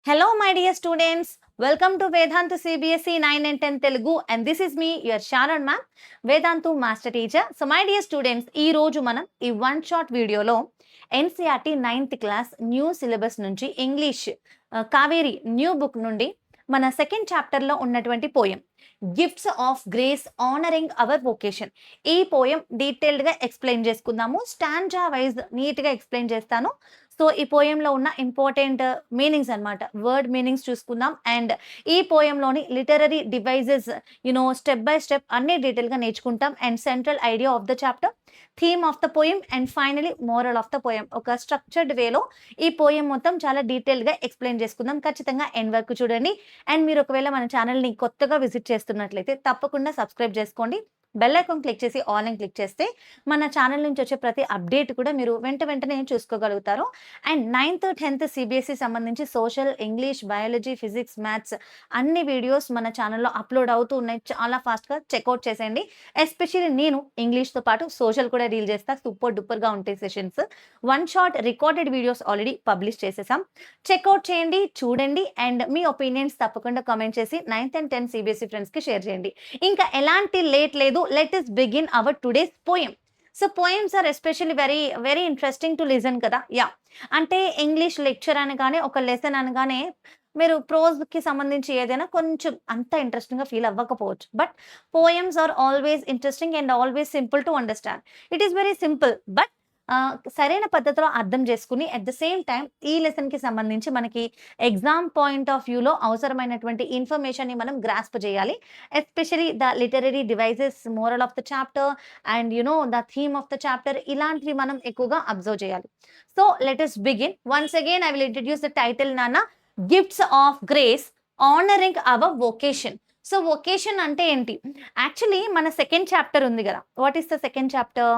Hello, my dear students. Welcome to Vedantu CBSE 9 and 10 Telugu, and this is me, your Sharon ma'am, Vedantu master teacher. So, my dear students, ఈ రోజు మనం ఈ one shot వీడియోలో NCERT 9th class new syllabus నుంచి English Kaveri new book నుండి మన second చాప్టర్లో ఉన్నటువంటి poem gifts of grace honouring our vocation. ఈ పోయం డీటెయిల్డ్గా ఎక్స్ప్లెయిన్ చేసుకుందాము. స్టాంజా వైజ్ నీట్గా ఎక్స్ప్లెయిన్ చేస్తాను. సో ఈ పోయంలో ఉన్న ఇంపార్టెంట్ మీనింగ్స్ అన్నమాట, వర్డ్ మీనింగ్స్ చూసుకుందాం. అండ్ ఈ పోయంలోని literary devices step by step అన్ని డీటెయిల్గా నేర్చుకుంటాం. And central idea of the chapter, theme of the poem, and finally moral of the poem. ఒక స్ట్రక్చర్డ్ వేలో ఈ పోయం మొత్తం చాలా డీటెయిల్గా ఎక్స్ప్లెయిన్ చేసుకుందాం. ఖచ్చితంగా ఎండ్ వరకు చూడండి. అండ్ మీరు ఒకవేళ మన ఛానల్ని కొత్తగా విజిట్ చేస్తున్నట్లయితే తప్పకుండా సబ్స్క్రైబ్ చేసుకోండి. బెల్ ఐకాన్ క్లిక్ చేసి ఆల్ అని క్లిక్ చేస్తే మన ఛానల్ నుంచి వచ్చే ప్రతి అప్డేట్ కూడా మీరు వెంటనే చూసుకోగలుగుతారు. అండ్ 9th 10th సిబిఎస్ఈ సంబంధించి social, English, biology, physics, maths అన్ని వీడియోస్ మన ఛానల్లో అప్లోడ్ అవుతూ ఉన్నాయి. చాలా ఫాస్ట్గా చెక్అవుట్ చేసేయండి. ఎస్పెషల్లీ నేను ఇంగ్లీష్తో పాటు సోషల్ కూడా డీల్ చేస్తా. సూపర్ డూపర్గా ఉంటాయి sessions. One shot recorded videos already publish చేసేసాం. చెక్అవుట్ చేయండి, చూడండి. అండ్ మీ ఒపీనియన్స్ తప్పకుండా కామెంట్ చేసి 9th and 10th సిబిఎస్ఈ ఫ్రెండ్స్కి షేర్ చేయండి. ఇంకా ఎలాంటి లేట్ లేదు. Let us begin our today's poem. So poems are especially very interesting to listen కదా. అంటే ఇంగ్లీష్ లెక్చర్ అనగానే, ఒక లెసన్ అనగానే మీరు ప్రోజ్కి సంబంధించి ఏదైనా కొంచెం అంత ఇంట్రెస్టింగ్గా ఫీల్ అవ్వకపోవచ్చు. But poems are always interesting and always simple to understand. It is very simple, but సరైన పద్ధతిలో అర్థం చేసుకుని అట్ ద సేమ్ టైం ఈ లెసన్కి సంబంధించి మనకి ఎగ్జామ్ పాయింట్ ఆఫ్ వ్యూలో అవసరమైనటువంటి ఇన్ఫర్మేషన్ని మనం గ్రాస్ప్ చేయాలి. Especially the literary devices, moral of the chapter, and the theme of the chapter, ఇలాంటివి మనం ఎక్కువగా అబ్జర్వ్ చేయాలి. So let us begin. Once again I will introduce the title నాన్న, gifts of grace honouring our vocation. So vocation అంటే ఏంటి? Actually మన second chapter ఉంది కదా. What is the second chapter?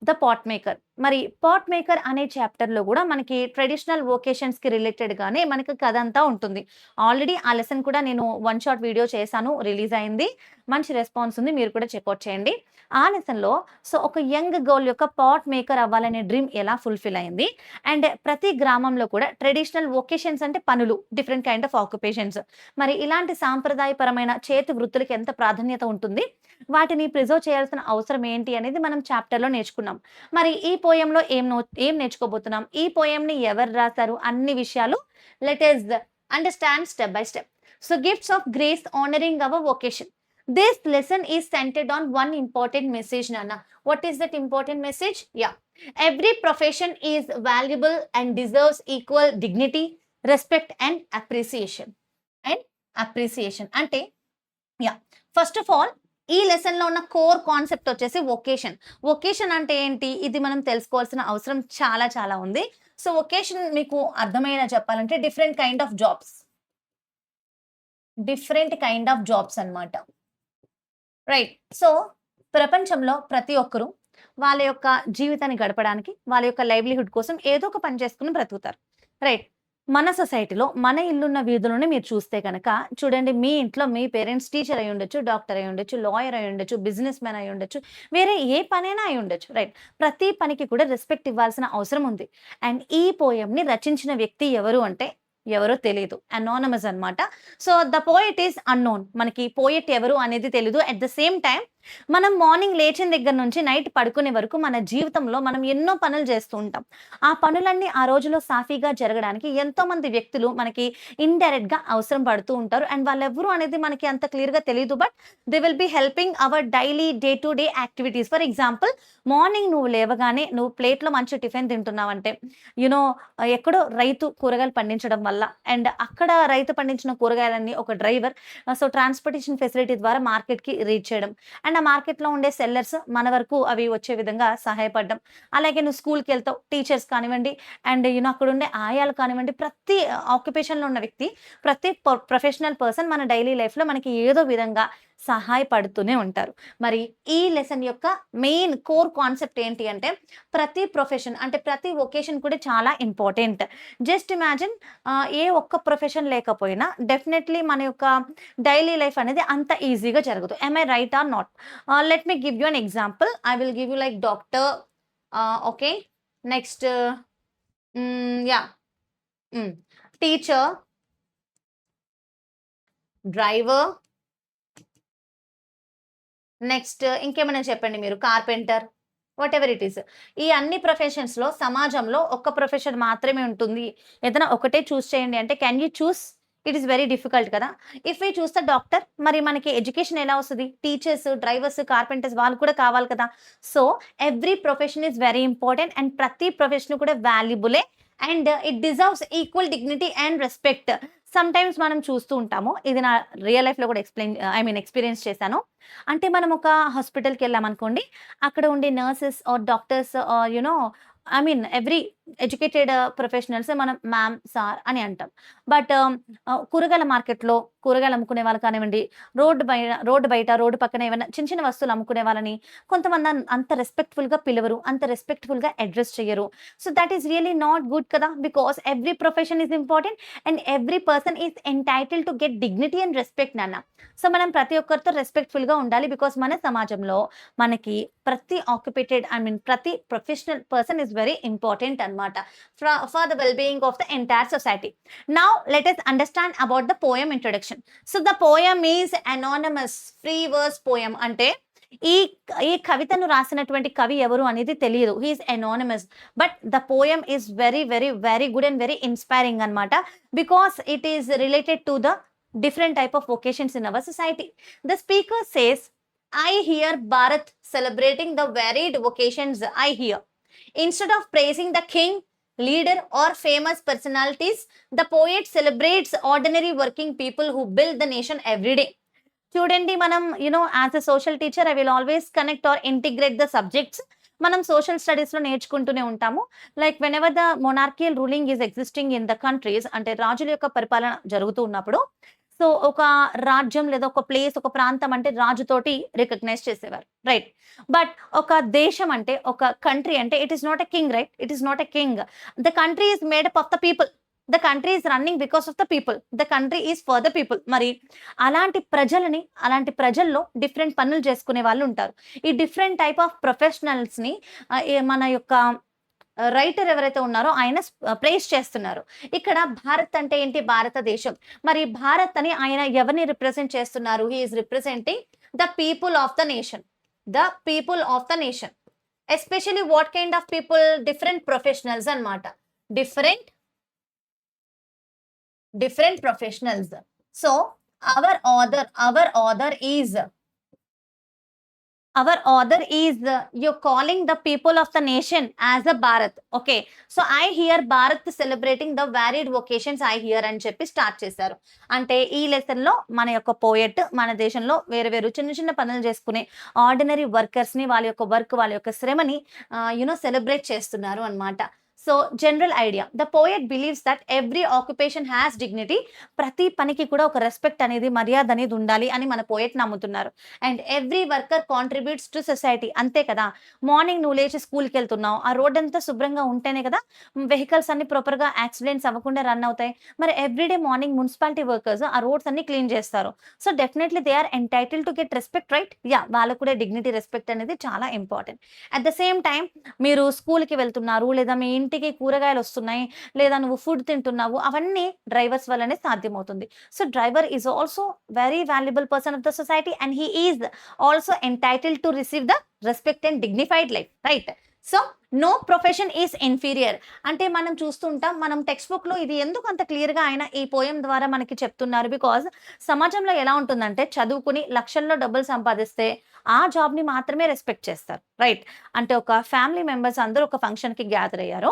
The pot maker. మరి pot maker అనే చాప్టర్లో కూడా మనకి ట్రెడిషనల్ వొకేషన్స్కి రిలేటెడ్గానే మనకి కథ అంతా ఉంటుంది. ఆల్రెడీ ఆ లెసన్ కూడా నేను వన్ షాట్ వీడియో చేశాను, రిలీజ్ అయింది. మంచి రెస్పాన్స్ ఉంది, మీరు కూడా చెక్అవుట్ చేయండి. ఆ లెసన్లో సో ఒక యంగ్ గర్ల్ యొక్క పాట్ మేకర్ అవ్వాలనే డ్రీమ్ ఎలా ఫుల్ఫిల్ అయింది, అండ్ ప్రతి గ్రామంలో కూడా ట్రెడిషనల్ వొకేషన్స్ అంటే పనులు, డిఫరెంట్ కైండ్ ఆఫ్ ఆక్యుపేషన్స్, మరి ఇలాంటి సాంప్రదాయపరమైన చేతి వృత్తులకి ఎంత ప్రాధాన్యత ఉంటుంది, వాటిని ప్రిజర్వ్ చేయాల్సిన అవసరం ఏంటి అనేది మనం చాప్టర్లో నేర్చుకున్నాం. మరి ఈ పోయంలో ఏం నేర్చుకోబోతున్నాం, ఈ పోయంని ఎవరు రాశారు, అన్ని విషయాలు let us understand step by step. So gifts of grace honouring our vocation. This lesson is centered on one important message, Nana. What is that important message? Every profession is valuable and deserves equal dignity, respect and appreciation. అంటే first of all ఈ లెసన్లో ఉన్న core concept వచ్చేసి vacation. Vacation అంటే ఏంటి, ఇది మనం తెలుసుకోవాల్సిన అవసరం చాలా చాలా ఉంది. సో వొకేషన్ మీకు అర్థమయ్యేలా చెప్పాలంటే డిఫరెంట్ కైండ్ ఆఫ్ జాబ్స్ అన్నమాట. రైట్. సో ప్రపంచంలో ప్రతి ఒక్కరూ వాళ్ళ యొక్క జీవితాన్ని గడపడానికి, వాళ్ళ యొక్క లైవ్లీహుడ్ కోసం ఏదో ఒక పని చేసుకుని బ్రతుకుతారు. రైట్. మన సొసైటీలో మన ఇల్లున్న వీధులను మీరు చూస్తే కనుక చూడండి, మీ ఇంట్లో మీ పేరెంట్స్ టీచర్ అయి ఉండొచ్చు, డాక్టర్ అయి ఉండొచ్చు, లాయర్ అయి ఉండొచ్చు, బిజినెస్ మ్యాన్ అయి ఉండొచ్చు, వేరే ఏ పనైనా అయి ఉండొచ్చు. రైట్. ప్రతి పనికి కూడా రెస్పెక్ట్ ఇవ్వాల్సిన అవసరం ఉంది. అండ్ ఈ పోయంని రచించిన వ్యక్తి ఎవరు అంటే ఎవరో తెలియదు, అనానమస్ అన్నమాట. So the poet is unknown. మనకి పోయట్ ఎవరు అనేది తెలీదు. అట్ ద సేమ్ టైం మనం మార్నింగ్ లేచిన దగ్గర నుంచి నైట్ పడుకునే వరకు మన జీవితంలో మనం ఎన్నో పనులు చేస్తూ ఉంటాం. ఆ పనులన్నీ ఆ రోజులో సాఫీగా జరగడానికి ఎంతో మంది వ్యక్తులు మనకి ఇండైరెక్ట్గా అవసరం పడుతూ ఉంటారు. అండ్ వాళ్ళెవ్వరు అనేది మనకి అంత క్లియర్గా తెలియదు, but they will be helping our daily day to day activities. For example, morning నువ్వు లేవగానే నువ్వు ప్లేట్లో మంచి టిఫిన్ తింటున్నావంటే ఎక్కడో రైతు కూరగాయలు పండించడం వల్ల, అండ్ అక్కడ రైతు పండించిన కూరగాయలన్నీ ఒక డ్రైవర్ సో ట్రాన్స్పోర్టేషన్ ఫెసిలిటీ ద్వారా మార్కెట్కి రీచ్ చేయడం, అండ్ ఆ మార్కెట్లో ఉండే సెల్లర్స్ మన వరకు అవి వచ్చే విధంగా సహాయపడడం. అలాగే నువ్వు స్కూల్కి వెళ్తావు, టీచర్స్ కానివ్వండి, అండ్ అక్కడ ఉండే ఆయాలు కానివ్వండి, ప్రతి ఆక్యుపేషన్లో ఉన్న వ్యక్తి, ప్రతి ప్రొఫెషనల్ పర్సన్ మన డైలీ లైఫ్లో మనకి ఏదో విధంగా సహాయపడుతూనే ఉంటారు. మరి ఈ లెసన్ యొక్క మెయిన్ కోర్ కాన్సెప్ట్ ఏంటి అంటే ప్రతి ప్రొఫెషన్ అంటే ప్రతి వొకేషన్ కూడా చాలా ఇంపార్టెంట్. జస్ట్ ఇమాజిన్, ఏ ఒక్క ప్రొఫెషన్ లేకపోయినా డెఫినెట్లీ మన యొక్క డైలీ లైఫ్ అనేది అంత ఈజీగా జరగదు. am I right or not? Let me give you an example. I will give you like doctor, okay, next teacher, driver, next ఇంకేమైనా చెప్పండి మీరు, కార్పెంటర్, వాటెవర్ ఇట్ ఈస్. ఈ అన్ని ప్రొఫెషన్స్‌లో సమాజంలో ఒక్క ప్రొఫెషన్ మాత్రమే ఉంటుంది. ఏదైనా ఒకటే చూజ్ చేయండి అంటే can you choose? It is very difficult కదా! If we choose the doctor, మరి మనకి ఎడ్యుకేషన్ ఎలా వస్తది? టీచర్స్, డ్రైవర్స్, కార్పెంటర్స్ వాళ్ళు కూడా కావాలి కదా! So, every profession is very important and ప్రతి ప్రొఫెషన్ కూడా వాల్యుబులే and it deserves equal dignity and respect. Sometimes మనం చూస్తూ ఉంటాము. ఇది నా రియల్ లైఫ్‌లో కూడా ఎక్స్‌పీరియన్స్ చేశాను. అంటే మనం ఒక హాస్పిటల్‌కెళ్ళామనుకోండి, అక్కడ ఉండే nurses or doctors or every educated professionals మనం మ్యామ్, సార్ అని అంటాం. బట్ కూరగాయల మార్కెట్‌లో కూరగాయలు అమ్ముకునే వాళ్ళు కానివ్వండి, రోడ్డు బయట, రోడ్డు పక్కన ఏవన్నా చిన్న చిన్న వస్తువులు అమ్ముకునే వాళ్ళని కొంతమంది అంత రెస్పెక్ట్‌ఫుల్‌గా పిలవరు. అంత రెస్పెక్ట్‌ఫుల్‌గా అడ్రెస్ చెయ్యరు. So, that is really not good కదా! Because every profession is important and every person is entitled to get dignity and respect నాన్న. సో, మనం ప్రతి ఒక్కరితో రెస్పెక్ట్‌ఫుల్‌గా ఉండాలి. బికాజ్ మన సమాజంలో మనకి ప్రతి ప్రతి professional person is very important అన్నమాట. For the well being of the entire society. Now let us understand about the poem introduction. So, the poem is anonymous free verse poem. అంటే ఈ ఈ కవితను రాసినటువంటి కవి ఎవరు అనేది తెలియదు. He is anonymous. But the poem is very, very, very good and very inspiring అన్నమాట. Because it is related to the different type of vocations in our society. The speaker says, I hear Bharat celebrating the varied vocations I hear. Instead of praising the king, leader or famous personalities, the poet celebrates ordinary working people who build the nation every day. చూడండి, మనం as a social teacher I will always connect or integrate the subjects. మనం social స్టడీస్‌లో నేర్చుకుంటూనే ఉంటాము. Like whenever the monarchial ruling is existing in the countries, అంటే రాజుల యొక్క పరిపాలన జరుగుతూ ఉన్నప్పుడు, సో ఒక రాజ్యం లేదా ఒక ప్లేస్, ఒక ప్రాంతం అంటే రాజుతోటి రికగ్నైజ్ చేసేవారు. రైట్. బట్ ఒక దేశం అంటే, ఒక కంట్రీ అంటే it is not a king, right? It is not a king. The country is made up of the people. The country is running because of the people. The country is for the people. మరి అలాంటి ప్రజల్లో different పనులు చేసుకునే వాళ్ళు ఉంటారు. ఈ different type of ప్రొఫెషనల్స్‌ని మన యొక్క రైటర్ ఎవరైతే ఉన్నారో ఆయన ప్రైజ్ చేస్తున్నారు. ఇక్కడ భారత్ అంటే ఏంటి? భారతదేశం. మరి భారత్ అని ఆయన ఎవరిని రిప్రజెంట్ చేస్తున్నారు? He is representing the people of the nation. The people of the nation. Especially what kind of people? Different professionals అన్నమాట. Different professionals. So our author is you're calling the people of the nation as a Bharat. Okay. So I hear Bharat celebrating the varied vocations I hear అని చెప్పి start చేశారు. అంటే ఈ lesson లో మన యొక్క poet మన దేశంలో వేరు వేరు చిన్న చిన్న పనులు చేసుకునే ఆర్డినరీ వర్కర్స్ ని, వాళ్ళ యొక్క వర్క్, వాళ్ళ యొక్క శ్రమని సెలబ్రేట్ చేస్తున్నారు అన్నమాట. So general idea, the poet believes that every occupation has dignity. ప్రతి పనికి కూడా ఒక రెస్పెక్ట్ అనేది, మర్యాద అనేది ఉండాలి అని మన పోయెట్ నమ్ముతున్నారు. And every worker contributes to society. అంతే కదా, మార్నింగ్ నువ్వు లేచి స్కూల్కి వెళ్తున్నావు, ఆ రోడ్ అంతా శుభ్రంగా ఉంటేనే కదా వెహికల్స్ అన్ని ప్రాపర్గా యాక్సిడెంట్స్ అవ్వకుండా రన్ అవుతాయి. మరి ఎవ్రీడే మార్నింగ్ మున్సిపాలిటీ వర్కర్స్ ఆ రోడ్స్ అన్ని క్లీన్ చేస్తారు. So definitely they are entitle to get respect, right? Yeah, వాళ్ళకు కూడా డిగ్నిటీ, రెస్పెక్ట్ అనేది చాలా important. At the same time మీరు స్కూల్కి వెళ్తున్నారు, లేదా మీ ఇంటికి కూరగాయలు వస్తున్నాయి, లేదా నువ్వు ఫుడ్ తింటున్నావు, అవన్నీ డ్రైవర్స్ వల్లనే సాధ్యమవుతుంది. So driver is also very valuable person of the society and he is also entitled to receive the respect and dignified life, right? So no profession is inferior. అంటే మనం చూస్తుంటాం, మనం టెక్స్ట్ బుక్ లో ఇది ఎందుకు అంత క్లియర్ గా ఆయన ఈ పోయం ద్వారా మనకి చెప్తున్నారు? బికాజ్ సమాజంలో ఎలా ఉంటుందంటే, చదువుకుని లక్షల్లో డబ్బులు సంపాదిస్తే ఆ జాబ్ ని మాత్రమే రెస్పెక్ట్ చేస్తారు, రైట్? అంటే ఒక ఫ్యామిలీ మెంబర్స్ అందరూ ఒక ఫంక్షన్ కి గ్యాదర్ అయ్యారు.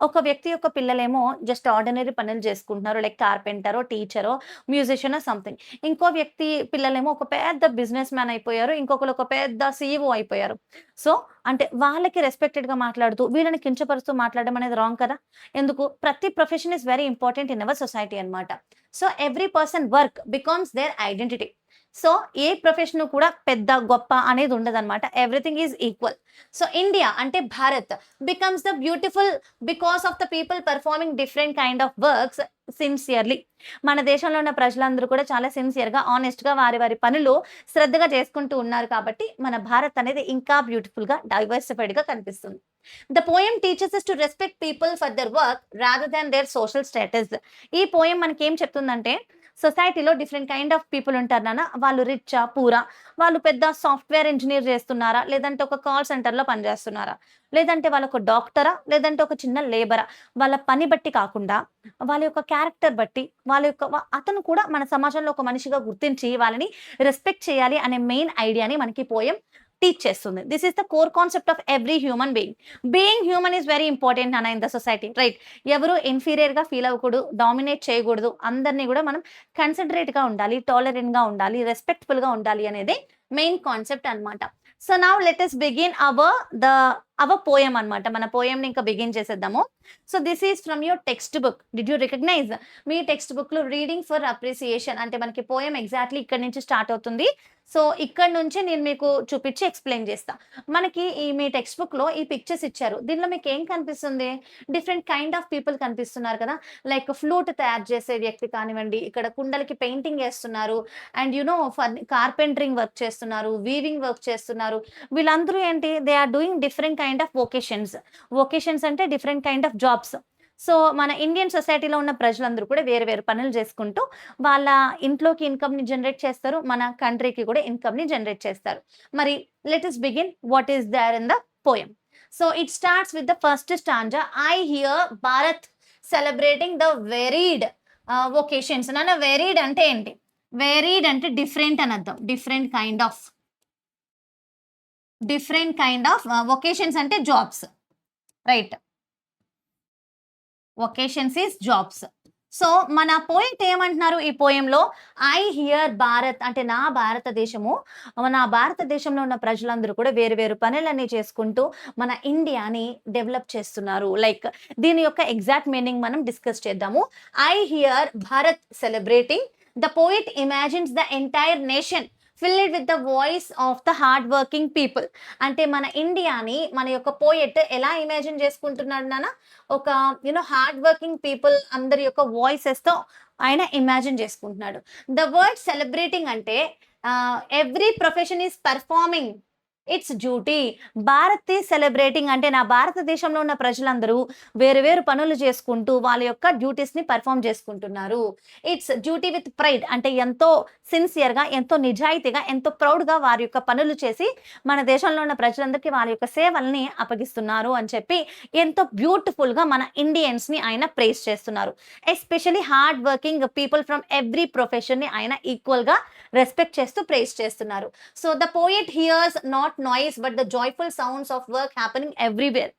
ఒక వ్యక్తి యొక్క పిల్లలేమో జస్ట్ ఆర్డినరీ పనులు చేసుకుంటున్నారు, లైక్ కార్పెంటరో, టీచరో, మ్యూజిషియనో సంథింగ్. ఇంకో వ్యక్తి పిల్లలేమో ఒక పెద్ద బిజినెస్ మ్యాన్ అయిపోయారు, ఇంకొకరు ఒక పెద్ద CEO అయిపోయారు. సో అంటే వాళ్ళకి రెస్పెక్టెడ్ గా మాట్లాడుతూ వీళ్ళని కించపరుస్తూ మాట్లాడడం అనేది రాంగ్ కదా. ఎందుకు? ప్రతి profession is very important in our society అన్నమాట. So every person work becomes their identity. So ఏ ప్రొఫెషన్ కూడా పెద్ద గొప్ప అనేది ఉండదన్నమాట. Everything is equal. So India అంటే Bharat becomes the beautiful because of the people performing different kind of works sincerely. మన దేశంలో ఉన్న ప్రజలందరూ కూడా చాలా సిన్సియర్ గా, ఆనెస్ట్ గా వారి వారి పనులు శ్రద్ధగా చేసుకుంటూ ఉన్నారు కాబట్టి మన భారత్ అనేది ఇంకా బ్యూటిఫుల్ గా, డైవర్సిఫైడ్ గా కనిపిస్తుంది. The poem teaches us to respect people for their work rather than their social status. ఈ పోయం మనకి ఏం చెప్తుందంటే, సొసైటీలో డిఫరెంట్ కైండ్ ఆఫ్ పీపుల్ ఉంటారు నాన్న. వాళ్ళు రిచ్చా? పూరా? వాళ్ళు పెద్ద సాఫ్ట్‌వేర్ ఇంజినీర్ చేస్తున్నారా? లేదంటే ఒక కాల్ సెంటర్‌లో పనిచేస్తున్నారా? లేదంటే వాళ్ళొక డాక్టరా? లేదంటే ఒక చిన్న లేబరా? వాళ్ళ పని బట్టి కాకుండా, వాళ్ళ యొక్క క్యారెక్టర్ బట్టి, వాళ్ళ యొక్క అతను కూడా మన సమాజంలో ఒక మనిషిగా గుర్తించి, వాళ్ళని రెస్పెక్ట్ చేయాలి అనే మెయిన్ ఐడియాని మనకి పోయెమ్ టీచ్ చేస్తుంది. This is the core concept of every human being. Being human is very important నాన్న ఇన్ ద సొసైటీ. రైట్. ఎవరు ఇన్ఫీరియర్‌గా ఫీల్ అవ్వకూడదు. డామినేట్ చేయకూడదు. అందరిని గూడా మనం కన్సిడరేట్‌గా ఉండాలి. టాలరెంట్‌గా ఉండాలి. రెస్పెక్ట్‌ఫుల్‌గా ఉండాలి అనేది మెయిన్ కాన్సెప్ట్ అన్నమాట. So, now let us begin our poem అన్నమాట. మన పోయెమ్‌ని ఇంకా బిగిన్ చేసేద్దాము. So, this is from your textbook. Did you recognise? మీ టెక్స్ట్ బుక్‌లో రీడింగ్ ఫర్ అప్రిసియేషన్ అంటే మనకి పోయెమ్ ఎగ్జాక్ట్‌లీ ఇక్కడి నుంచి స్టార్ట్ అవుతుంది. సో, ఇక్కడి నుంచి నేను మీకు చూపించి ఎక్స్‌ప్లెయిన్ చేస్తా. మనకి మీ టెక్స్ట్ బుక్‌లో ఈ పిక్చర్స్ ఇచ్చారు. దీనిలో మీకేం కనిపిస్తుంది? డిఫరెంట్ కైండ్ ఆఫ్ పీపుల్ కనిపిస్తున్నారు కదా! లైక్ ఫ్లూట్ తయారు చేసే వ్యక్తి కానివ్వండి, ఇక్కడ కుండలకి పెయింటింగ్ ఏస్తున్నారు. అండ్ కార్పెంటరింగ్ వర్క్ చేస్తున్నారు, వీవింగ్ వర్క్ చేస్తున్నారు. వీళ్ళందరూ ఏంటి? They are doing different kind of vocations. Vocations అంటే different kind of jobs. So, మన ఇండియన్ సొసైటీలో ఉన్న ప్రజలందరూ కూడా వేరు వేరు పనులు చేసుకుంటూ వాళ్ళ ఇంట్లోకి ఇన్‌కమ్‌ని జనరేట్ చేస్తారు. మన కంట్రీకి కూడా ఇన్‌కమ్‌ని జనరేట్ చేస్తారు. మరి let us begin what is there in the poem. So, it starts with the first stanza. I hear Bharat celebrating the varied vocations. నాన్న వేరీడ్ అంటే ఏంటి? వేరీడ్ అంటే డిఫరెంట్ అని అర్థం. డిఫరెంట్ కైండ్ ఆఫ్ వొకేషన్స్ అంటే jobs. Right. Vocations is jobs. So, మన poet ఏమంటున్నారు ఈ పోయెమ్‌లో? ఐ హియర్ భారత్ అంటే నా భారతదేశంలో ఉన్న ప్రజలందరూ కూడా వేరు వేరు పనులన్నీ చేసుకుంటూ మన ఇండియాని డెవలప్ చేస్తున్నారు. లైక్ దీని యొక్క ఎగ్జాక్ట్ మీనింగ్ మనం డిస్కస్ చేద్దాము. I hear Bharat celebrating. The poet imagines the entire nation filled with the voice of the hard working people. అంటే మన ఇండియాని మన యొక్క పోయెట్ ఎలా ఇమాజిన్ చేసుకుంటున్నాడు నాన్న? ఒక హార్డ్ వర్కింగ్ పీపుల్ అందరి యొక్క వాయిసెస్‌తో ఆయన ఇమాజిన్ చేసుకుంటున్నాడు. ద వర్డ్ సెలబ్రేటింగ్ అంటే every profession is performing it's duty. Bharat is celebrating అంటే నా భారతదేశంలో ఉన్న ప్రజలందరూ వేరు వేరు పనులు చేసుకుంటూ వాళ్ళ యొక్క డ్యూటీస్‌ని పెర్ఫార్మ్ చేసుకుంటున్నారు. ఇట్స్ డ్యూటీ విత్ ప్రైడ్ అంటే ఎంతో సిన్సియర్‌గా, ఎంతో నిజాయితీగా, ఎంతో ప్రౌడ్‌గా వారి యొక్క పనులు చేసి మన దేశంలో ఉన్న ప్రజలందరికీ వాళ్ళ యొక్క సేవల్ని అప్పగిస్తున్నారు అని చెప్పి ఎంతో బ్యూటిఫుల్‌గా మన ఇండియన్స్‌ని ఆయన ప్రైజ్ చేస్తున్నారు. Especially hard working people from every ప్రొఫెషన్‌ని ఆయన ఈక్వల్‌గా రెస్పెక్ట్ చేస్తూ ప్రైజ్ చేస్తున్నారు. So, the poet hears not noise but the joyful sounds of work happening everywhere.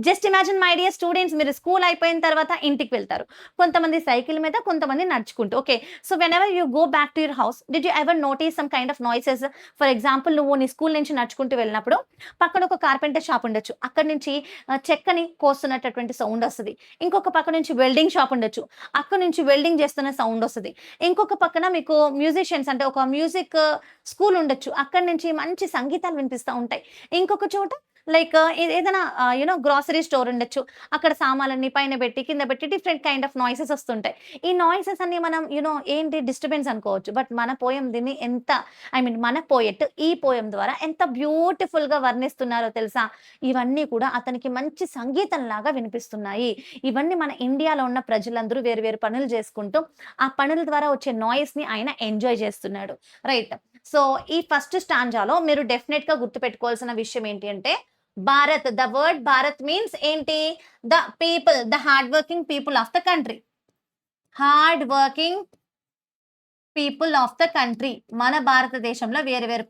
Just imagine my dear students, మీరు స్కూల్ అయిపోయిన తర్వాత ఇంటికి వెళ్తారు. కొంతమంది సైకిల్ మీద, కొంతమంది నడుచుకుంటూ. Okay. So, whenever you go back to your house, did you ever notice some kind of noises? For example, నువ్వు నీ స్కూల్ నుంచి నడుచుకుంటూ వెళ్ళినప్పుడు పక్కన ఒక కార్పెంటర్ షాప్ ఉండొచ్చు. అక్కడి నుంచి చెక్కని కోస్తున్నటువంటి సౌండ్ వస్తది. ఇంకొక పక్క నుంచి వెల్డింగ్ షాప్ ఉండొచ్చు. అక్కడి నుంచి వెల్డింగ్ చేస్తున్న సౌండ్ వస్తది. ఇంకొక పక్కన మీకు మ్యూజిషియన్స్ అంటే ఒక మ్యూజిక్ స్కూల్ ఉండొచ్చు. అక్కడి నుంచి మంచి సంగీతాలు వినిపిస్తా ఉంటాయి. ఇంకొక చోట లైక్ ఏదైనా గ్రోసరీ స్టోర్ ఉండొచ్చు. అక్కడ సామాన్లన్నీ పైన పెట్టి, కింద పెట్టి డిఫరెంట్ కైండ్ ఆఫ్ నాయిసెస్ వస్తుంటాయి. ఈ నాయిసెస్ అన్ని మనం ఏంటి డిస్టర్బెన్స్ అనుకోవచ్చు. బట్ మన పోయెమ్ దీన్ని మన పోయెట్ ఈ పోయెమ్ ద్వారా ఎంత బ్యూటిఫుల్‌గా వర్ణిస్తున్నారో తెలుసా? ఇవన్నీ కూడా అతనికి మంచి సంగీతంలాగా వినిపిస్తున్నాయి. ఇవన్నీ మన ఇండియాలో ఉన్న ప్రజలందరూ వేరు వేరు పనులు చేసుకుంటూ, ఆ పనుల ద్వారా వచ్చే నాయిస్‌ని ఆయన ఎంజాయ్ చేస్తున్నాడు. రైట్. సో, ఈ ఫస్ట్ స్టాంజాలో మీరు డెఫినిట్‌గా గుర్తుపెట్టుకోవాల్సిన విషయం ఏంటి అంటే Bharat. The word Bharat means ఏంటి? The people, the hard working people of the country. Hard working people of the country. మన భారతదేశంలో వేరు వేరు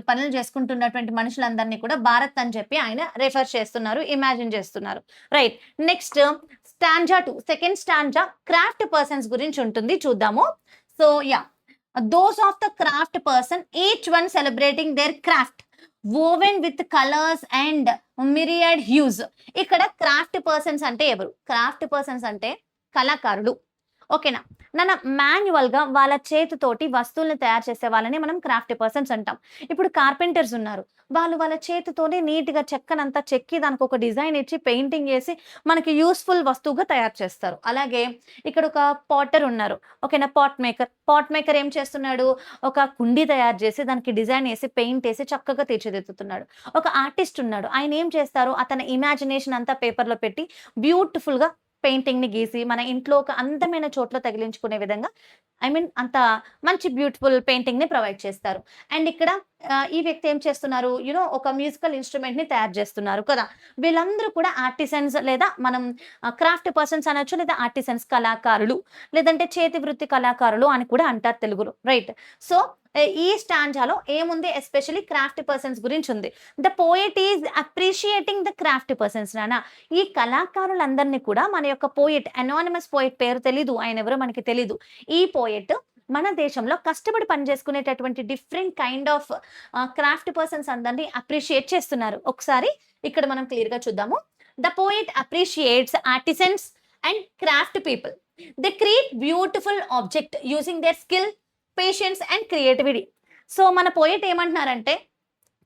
పనులు చేసుకుంటున్నటువంటి మనుషులందరినీ కూడా భారత్ అని చెప్పి ఆయన రిఫర్ చేస్తున్నారు, ఇమాజిన్ చేస్తున్నారు. Right. Next stanza 2. Second stanza craft persons గురించి ఉంటుంది, చూద్దాము. So, those of the craft person, each one celebrating their craft woven with colors and myriad hues. ఇక్కడ క్రాఫ్ట్ పర్సన్స్ అంటే ఎవరు? క్రాఫ్ట్ పర్సన్స్ అంటే కళాకారులు. ఓకేనా? మాన్యువల్‌గా వాళ్ళ చేతితోటి వస్తువుల్ని తయారు చేసే వాళ్ళని మనం క్రాఫ్ట్ పర్సన్స్ అంటాం. ఇప్పుడు కార్పెంటర్స్ ఉన్నారు. వాళ్ళు వాళ్ళ చేతితోనే నీట్‌గా చెక్కనంతా చెక్కి దానికి ఒక డిజైన్ ఇచ్చి పెయింటింగ్ ఏసి మనకి యూజ్‌ఫుల్ వస్తువుగా తయారు చేస్తారు. అలాగే ఇక్కడ ఒక పాటర్ ఉన్నారు. ఓకేనా? పాట్ మేకర్ ఏం చేస్తున్నాడు? ఒక కుండీ తయారు చేసి దానికి డిజైన్ ఏసి, పెయింట్ ఏసి చక్కగా తీర్చిదిద్దుతున్నాడు. ఒక ఆర్టిస్ట్ ఉన్నాడు. ఆయన ఏం చేస్తారు? అతని ఇమాజినేషన్ అంతా పేపర్‌లో పెట్టి బ్యూటిఫుల్‌గా పెయింటింగ్‌ని గీసి మన ఇంట్లో ఒక అందమైన చోట్ల తగిలించుకునే విధంగా అంత మంచి బ్యూటిఫుల్ పెయింటింగ్‌ని ప్రొవైడ్ చేస్తారు. అండ్ ఇక్కడ ఈ వ్యక్తి ఏం చేస్తున్నారు? ఒక మ్యూజికల్ ఇన్‌స్ట్రుమెంట్‌ని తయారు చేస్తున్నారు కదా! వీళ్ళందరూ కూడా ఆర్టిసన్స్ లేదా మనం క్రాఫ్ట్ పర్సన్స్ అనొచ్చు, లేదా ఆర్టిసన్స్ కళాకారులు, లేదంటే చేతి వృత్తి కళాకారులు అని కూడా అంటారు తెలుగులో. రైట్. సో, ఈ స్టాంజాలో ఏముంది? ఎస్పెషల్లీ క్రాఫ్ట్ పర్సన్స్ గురించి ఉంది. The poet is appreciating the craft persons నాన్న. ఈ కళాకారులందరిని కూడా మన యొక్క పోయెట్, అనానిమస్ పోయెట్ పేరు తెలీదు. ఆయనెవరో మనకి తెలీదు. ఈ పోయెట్ మన దేశంలో కష్టపడి పని చేసుకునేటటువంటి different kind of craft persons అందరిని అప్రిషియేట్ చేస్తున్నారు. ఒకసారి ఇక్కడ మనం క్లియర్‌గా చూద్దాము. The poet appreciates artisans and craft people. They create beautiful object using there skill, patience and creativity. So, మన పోయెట్ ఏమంటున్నారంటే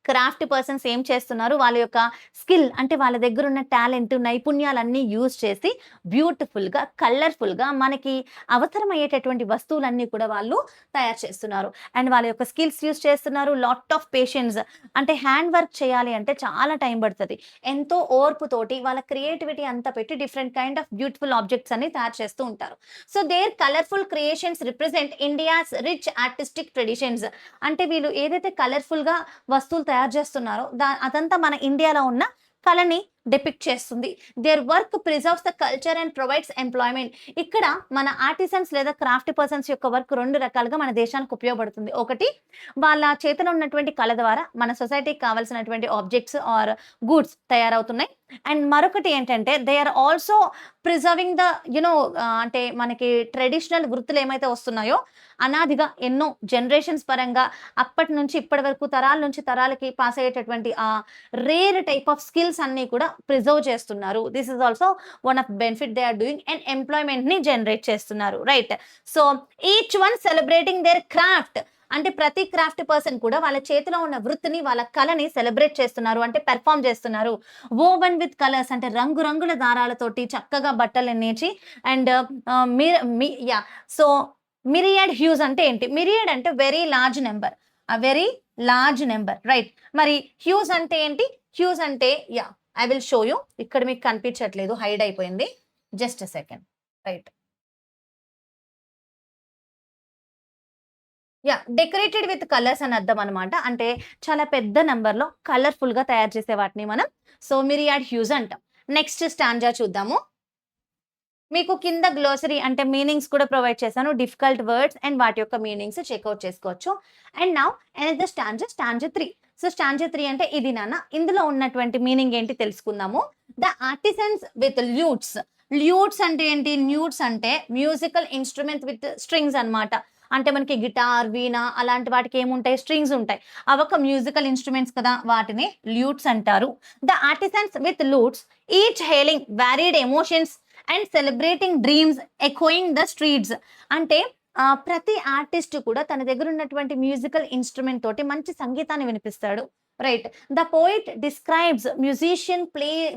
క్రాఫ్ట్ పర్సన్స్ ఏం చేస్తున్నారు? వాళ్ళ యొక్క స్కిల్ అంటే వాళ్ళ దగ్గరున్న టాలెంట్, నైపుణ్యాలన్నీ యూజ్ చేసి బ్యూటిఫుల్‌గా, కలర్‌ఫుల్‌గా మనకి అవసరమయ్యేటటువంటి వస్తువులన్నీ కూడా వాళ్ళు తయారు చేస్తున్నారు. అండ్ వాళ్ళ యొక్క స్కిల్స్ యూజ్ చేస్తున్నారు. లాట్ ఆఫ్ పేషెన్స్ అంటే హ్యాండ్ వర్క్ చేయాలి అంటే చాలా టైం పడతది. ఎంతో ఓర్పుతోటి వాళ్ళ క్రియేటివిటీ అంతా పెట్టి different kind of beautiful objects అన్ని తయారు చేస్తూ ఉంటారు. So, their colourful creations represent India's rich artistic traditions. అంటే వీళ్ళు ఏదైతే కలర్‌ఫుల్‌గా వస్తువులు తయారు చేస్తున్నారో అదంతా మన ఇండియాలో ఉన్న కళని డిపిక్ట్ చేస్తుంది. Their work preserves the culture and provides employment. ఇక్కడ మన ఆర్టిసన్స్ లేదా క్రాఫ్ట్ పర్సన్స్ యొక్క వర్క్ 2 రకాలుగా మన దేశానికి ఉపయోగపడుతుంది. ఒకటి, వాళ్ళ చేతిలో ఉన్నటువంటి కళ ద్వారా మన సొసైటీకి కావాల్సినటువంటి ఆబ్జెక్ట్స్ ఆర్ గూడ్స్ తయారవుతున్నాయి. అండ్ మరొకటి ఏంటంటే they are also preserving the అంటే మనకి ట్రెడిషనల్ వృత్తులు ఏమైతే వస్తున్నాయో అనాదిగా ఎన్నో జనరేషన్స్ పరంగా అప్పటి నుంచి ఇప్పటి వరకు తరాల నుంచి తరాలకి పాస్ అయ్యేటటువంటి ఆ రేర్ టైప్ ఆఫ్ స్కిల్స్ అన్నీ కూడా ప్రిజర్వ్ చేస్తున్నారు. This is also one of benefit they are doing and employment ని జనరేట్ చేస్తున్నారు. Right. So, each one celebrating their craft. అంటే ప్రతి క్రాఫ్ట్ పర్సన్ కూడా వాళ్ళ చేతిలో ఉన్న వృత్తిని, వాళ్ళ కళని సెలబ్రేట్ చేస్తున్నారు, అంటే పెర్ఫార్మ్ చేస్తున్నారు. వోవెన్ విత్ కలర్స్ అంటే రంగురంగుల దారాలతోటి చక్కగా బట్టలు నేర్చి అండ్ సో మిరియాడ్ హ్యూస్ అంటే ఏంటి? మిరియాడ్ అంటే very large number, very large number. Right. మరి హ్యూస్ అంటే ఏంటి? హ్యూస్ అంటే ఐ విల్ షో యూ. ఇక్కడ మీకు కనిపించట్లేదు, హైడ్ అయిపోయింది. Just a second. Right. Decorated with colours అని అర్థం అనమాట. అంటే చాలా పెద్ద నంబర్‌లో కలర్‌ఫుల్‌గా తయారు చేసే వాటిని మనం మిరియాడ్ హ్యూస్ అంటాం. నెక్స్ట్ స్టాంజా చూద్దాము. మీకు కింద గ్లోసరీ అంటే మీనింగ్స్ కూడా ప్రొవైడ్ చేశాను. డిఫికల్ట్ వర్డ్స్ అండ్ వాటి యొక్క మీనింగ్స్ చెక్‌ఔట్ చేసుకోవచ్చు. And now another stanza 3. So, stanza 3 అంటే ఇది నాన్న. ఇందులో ఉన్నటువంటి మీనింగ్ ఏంటి తెలుసుకుందాము. The artisans with lutes. Lutes అంటే ఏంటి? ల్యూట్స్ అంటే మ్యూజికల్ ఇన్‌స్ట్రుమెంట్ విత్ స్ట్రింగ్స్ అన్నమాట. అంటే మనకి గిటార్, వీణ అలాంటి వాటికి ఏముంటాయి? స్ట్రింగ్స్ ఉంటాయి. అవొక మ్యూజికల్ ఇన్‌స్ట్రుమెంట్స్ కదా! వాటిని ల్యూట్స్ అంటారు. The artisans with lutes each hailing varied emotions and celebrating dreams echoing the streets. అంటే ప్రతి ఆర్టిస్ట్ కూడా తన దగ్గర ఉన్నటువంటి మ్యూజికల్ ఇన్‌స్ట్రుమెంట్ తోటి మంచి సంగీతాన్ని వినిపిస్తాడు. Right. The poet describes musician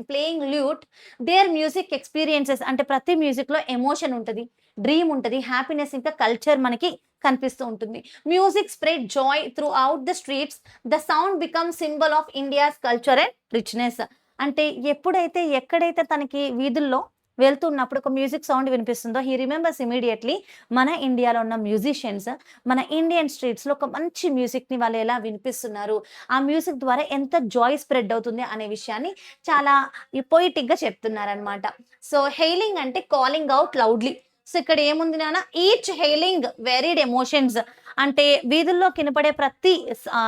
playing lute their music experiences. అంటే ప్రతి మ్యూజిక్‌లో ఎమోషన్ ఉంటది, డ్రీమ్ ఉంటది, హ్యాపీనెస్ ఇంకా కల్చర్ మనకి కనిపిస్తూ ఉంటుంది. Music spread joy throughout the streets. The sound become symbol of India's culture and రిచ్‌నెస్. అంటే ఎప్పుడైతే ఎక్కడైతే తనకి వీధుల్లో వెళ్తున్నప్పుడు ఒక మ్యూజిక్ సౌండ్ వినిపిస్తుందో హీ రిమెంబర్స్ ఇమ్మీడియేట్‌లీ మన ఇండియాలో ఉన్న మ్యూజిషియన్స్ మన ఇండియన్ స్ట్రీట్స్‌లో ఒక మంచి మ్యూజిక్‌ని వాళ్ళు ఎలా వినిపిస్తున్నారు, ఆ మ్యూజిక్ ద్వారా ఎంత జాయ్ స్ప్రెడ్ అవుతుంది అనే విషయాన్ని చాలా పొయిటిక్‌గా చెప్తున్నారనమాట. సో, హెయిలింగ్ అంటే కాలింగ్ ఔట్ లౌడ్‌లీ. సో, ఇక్కడ ఏముంది నాన్న? Each hailing varied emotions. అంటే వీధుల్లో కినపడే ప్రతి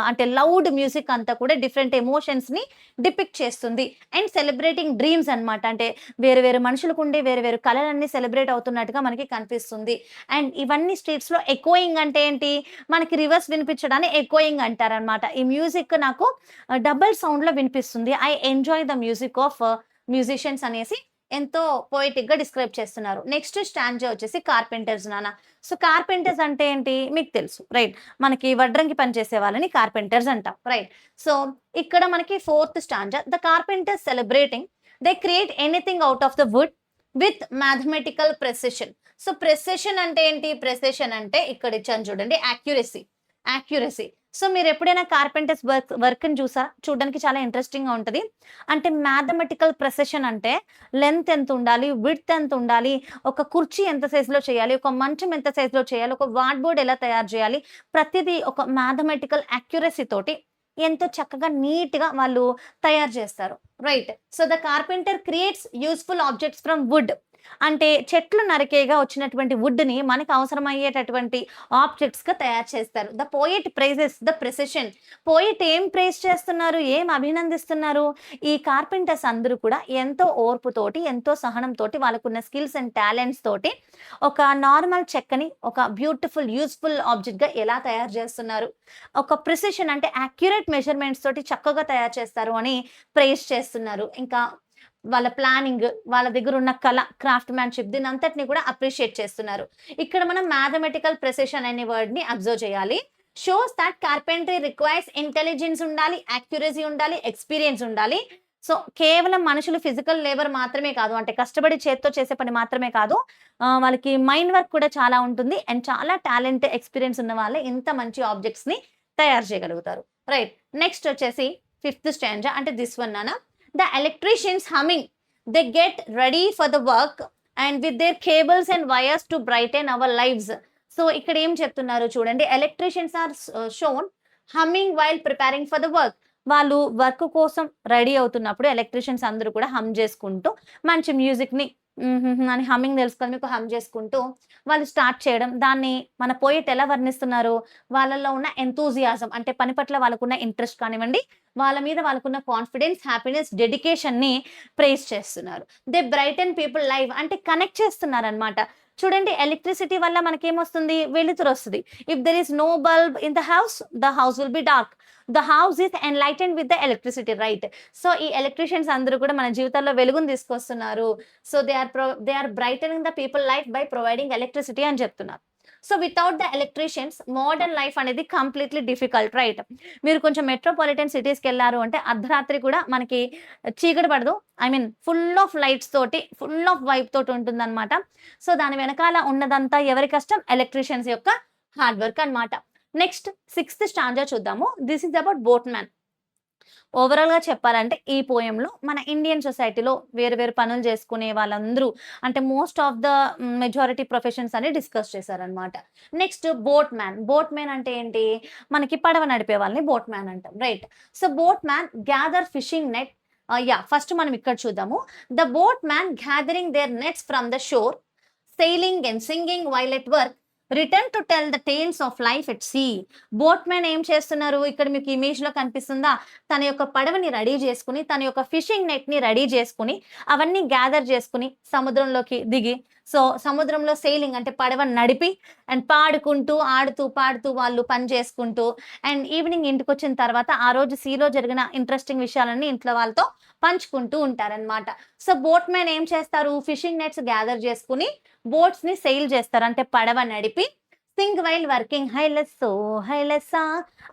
అంటే లౌడ్ మ్యూజిక్ అంతా కూడా డిఫరెంట్ ఎమోషన్స్‌ని డిపిక్ట్ చేస్తుంది. అండ్ సెలబ్రేటింగ్ డ్రీమ్స్ అన్నమాట. అంటే వేరు వేరు మనుషులకుండే వేరు వేరు కలలన్నీ సెలబ్రేట్ అవుతున్నట్టుగా మనకి కనిపిస్తుంది. అండ్ ఇవన్నీ స్ట్రీట్స్‌లో ఎకోయింగ్ అంటే ఏంటి? మనకి రివర్స్ వినిపించడాన్ని ఎకోయింగ్ అంటారనమాట. ఈ మ్యూజిక్ నాకు డబుల్ సౌండ్‌లో వినిపిస్తుంది. I enjoy the music of musicians అనేసి ఎంతో పొయిటిక్‌గా డిస్క్రైబ్ చేస్తున్నారు. నెక్స్ట్ స్టాంజా వచ్చేసి కార్పెంటర్స్ నాన్న. సో, కార్పెంటర్స్ అంటే ఏంటి? మీకు తెలుసు. రైట్. మనకి వడ్రంగి పని చేసే వాళ్ళని కార్పెంటర్స్ అంటాం. రైట్. సో, ఇక్కడ మనకి 4th stanza. The carpenters celebrating they create anything out of the wood with mathematical precision. So, precision అంటే ఏంటి? ప్రెసిషన్ అంటే ఇక్కడ ఇచ్చాను చూడండి, యాక్యురసీ. యాక్యురసీ. సో మీరు ఎప్పుడైనా కార్పెంటర్స్ వర్క్‌ని చూడడానికి చాలా ఇంట్రెస్టింగ్‌గా ఉంటది. అంటే మ్యాథమెటికల్ ప్రెసిషన్ అంటే లెంత్ ఎంత ఉండాలి? విడ్త్ ఎంత ఉండాలి? ఒక కుర్చీ ఎంత సైజ్‌లో చేయాలి? ఒక మంచం ఎంత సైజ్‌లో చేయాలి? ఒక వార్డ్ బోర్డ్ ఎలా తయారు చేయాలి? ప్రతిదీ ఒక మ్యాథమెటికల్ యాక్యురసీ తోటి ఎంతో చక్కగా నీట్‌గా వాళ్ళు తయారు చేస్తారు. Right. So the carpenter creates useful objects from wood. అంటే చెట్లు నరికేయగా వచ్చినటువంటి వుడ్‌ని మనకు అవసరమయ్యేటటువంటి ఆబ్జెక్ట్స్‌గా తయారు చేస్తారు. The poet praises the precision. Poet ఏం ప్రైజ్ చేస్తున్నారు? ఏం అభినందిస్తున్నారు? ఈ కార్పెంటర్స్ అందరూ కూడా ఎంతో ఓర్పుతోటి, ఎంతో సహనంతోటి వాళ్ళకున్న స్కిల్స్ అండ్ టాలెంట్స్ తోటి ఒక నార్మల్ చెక్కని ఒక బ్యూటిఫుల్ యూజ్‌ఫుల్ ఆబ్జెక్ట్‌గా ఎలా తయారు చేస్తున్నారు? ఒక ప్రిసిషన్ అంటే యాక్యురేట్ మెజర్‌మెంట్స్ తోటి చక్కగా తయారు చేస్తారు అని ప్రైజ్ చేస్తున్నారు. ఇంకా వాళ్ళ ప్లానింగ్, వాళ్ళ దగ్గరున్న కళ, క్రాఫ్ట్‌మ్యాన్‌షిప్ దీనంతటిని కూడా అప్రిషియేట్ చేస్తున్నారు. ఇక్కడ మనం మ్యాథమెటికల్ ప్రిసిషన్ అనే వర్డ్‌ని అబ్జర్వ్ చేయాలి. Shows that carpentry requires intelligence ఉండాలి, యాక్యురసీ ఉండాలి, ఎక్స్‌పీరియన్స్ ఉండాలి. సో, కేవలం మనుషులు ఫిజికల్ లేబర్ మాత్రమే కాదు. అంటే కష్టపడి చేత్తో చేసే పని మాత్రమే కాదు. వాళ్ళకి మైండ్ వర్క్ కూడా చాలా ఉంటుంది. అండ్ చాలా టాలెంట్, ఎక్స్‌పీరియన్స్ ఉన్న వాళ్ళే ఇంత మంచి ఆబ్జెక్ట్స్‌ని తయారు చేయగలుగుతారు. రైట్. నెక్స్ట్ వచ్చేసి ఫిఫ్త్ స్టాంజా అంటే దిస్ వన్ నాన్న. The electricians humming. They get ready for the work and with their cables and wires to brighten our lives. So ఇక్కడ ఏం చెప్తున్నారు చూడండి. Electricians are shown humming while preparing for the work. వాళ్ళు work కోసం ready అవుతున్నప్పుడు electricians అందరూ కూడా హమ్ చేసుకుంటూ మంచి మ్యూజిక్‌ని అని హమ్మింగ్ తెలుసు కదా మీకు, హమ్ చేసుకుంటూ వాళ్ళు స్టార్ట్ చేయడం. దాన్ని మన పోయెట్ ఎలా వర్ణిస్తున్నారు? వాళ్ళలో ఉన్న ఎంతూజియాజం అంటే పని పట్ల వాళ్ళకున్న ఇంట్రెస్ట్ కానివ్వండి, వాళ్ళ మీద వాళ్ళకున్న కాన్ఫిడెన్స్, హ్యాపీనెస్, డెడికేషన్‌ని ప్రైజ్ చేస్తున్నారు. దే బ్రైటన్ పీపుల్ లైఫ్ అంటే కనెక్ట్ చేస్తున్నారనమాట. చూడండి ఎలక్ట్రిసిటీ వల్ల మనకేమొస్తుంది? వెలుతురొస్తది. If there is no bulb in the house will be dark. The house is enlightened with the electricity right. So ఈ ఎలక్ట్రీషియన్స్ అందరూ కూడా మన జీవితాల్లో వెలుగుని తీసుకొస్తున్నారు. So they are brightening the people life by providing electricity అని చెప్తున్నారు. So without the electricians modern life అనేది కంప్లీట్‌లీ డిఫికల్ట్ రైట్. మీరు కొంచెం మెట్రోపాలిటన్ సిటీస్‌కెళ్లారు అంటే అర్ధరాత్రి కూడా మనకి చీకటి పడదు. I mean full of lights తోటి, ఫుల్ ఆఫ్ వైబ్ తోటి ఉంటుందన్నమాట. సో దాని వెనకాల ఉన్నదంతా ఎవరి కష్టం? ఎలక్ట్రీషియన్స్ యొక్క హార్డ్ వర్క్ అన్నమాట. నెక్స్ట్ సిక్స్త్ స్టాంజా చూద్దాము. This is about boatman. ఓవరాల్‌గా చెప్పాలంటే ఈ పోయెమ్‌లో మన ఇండియన్ సొసైటీలో వేరు వేరు పనులు చేసుకునే వాళ్ళందరూ అంటే most of the majority professions అని డిస్కస్ చేశారనమాట. Next boat man. Boat man అంటే ఏంటి? మనకి పడవ నడిపే వాళ్ళని బోట్ మ్యాన్ అంటాం. Right. So boat man gather fishing net. First మనం ఇక్కడ చూద్దాము. The boat man gathering their nets from the shore, sailing and singing while at work, return to tell the tales of life at sea. Boat man ఏం చేస్తున్నారు? ఇక్కడ మీకు ఇమేజ్‌లో కనిపిస్తుందా? తన యొక్క పడవని రెడీ చేసుకొని, తన యొక్క ఫిషింగ్ నెట్‌ని రెడీ చేసుకొని, అవన్నీ గ్యాదర్ చేసుకొని సముద్రంలోకి దిగి, సో సముద్రంలో సెయిలింగ్ అంటే పడవ నడిపి అండ్ పాడుకుంటూ, ఆడుతూ, పాడుతూ వాళ్ళు పని చేసుకుంటూ అండ్ ఈవినింగ్ ఇంటికొచ్చిన తర్వాత ఆ రోజు సీలో జరిగిన ఇంట్రెస్టింగ్ విషయాలన్నీ ఇంట్లో వాళ్ళతో పంచుకుంటూ ఉంటారనమాట. సో బోట్ మ్యాన్ ఏం చేస్తారు? ఫిషింగ్ నెట్స్ గ్యాదర్ చేసుకొని బోట్స్‌ని సెయిల్ చేస్తారు. అంటే పడవ నడిపి సింగ్ వైల్ వర్కింగ్ హైలెస్సో హైలెస్సా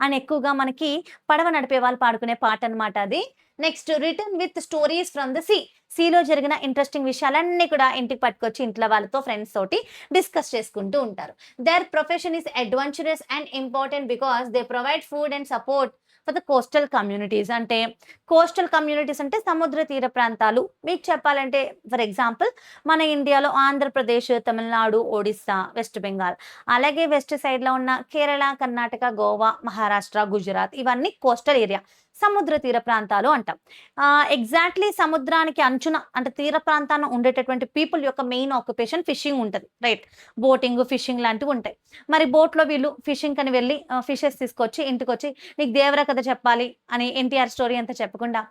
అని ఎక్కువగా మనకి పడవ నడిపే వాళ్ళు పాడుకునే పాట అన్నమాట అది. Next return with stories from the sea. సీలో జరిగిన ఇంట్రెస్టింగ్ విషయాలన్నీ కూడా ఇంటికి పట్టుకొచ్చి ఇంట్లో వాళ్ళతో ఫ్రెండ్స్ తోటి డిస్కస్ చేసుకుంటూ ఉంటారు. There profession is adventurous and important because they provide food and support for the coastal communities. అంటే కోస్టల్ కమ్యూనిటీస్ అంటే సముద్ర తీర ప్రాంతాలు. మీకు చెప్పాలంటే ఫర్ ఎగ్జాంపుల్ మన ఇండియాలో ఆంధ్రప్రదేశ్, తమిళనాడు, ఒడిస్సా, వెస్ట్ బెంగాల్, అలాగే వెస్ట్ సైడ్‌లో ఉన్న కేరళ, కర్ణాటక, గోవా, మహారాష్ట్ర, గుజరాత్ ఇవన్నీ కోస్టల్ ఏరియా. సముద్ర తీర ప్రాంతాలు అంటాం. ఎగ్జాక్ట్‌లీ సముద్రానికి అంచున అంటే తీర ప్రాంతాన ఉండేటటువంటి పీపుల్ యొక్క మెయిన్ ఆక్యుపేషన్ ఫిషింగ్ ఉంటది. రైట్. బోటింగ్, ఫిషింగ్ లాంటివి ఉంటాయి. మరి బోట్‌లో వీళ్ళు ఫిషింగ్‌కని వెళ్ళి ఫిషెస్ తీసుకొచ్చి ఇంటికొచ్చి నీకు దేవర కథ చెప్పాలి అని ఎన్టీఆర్ స్టోరీ అంతా చెప్పకుండా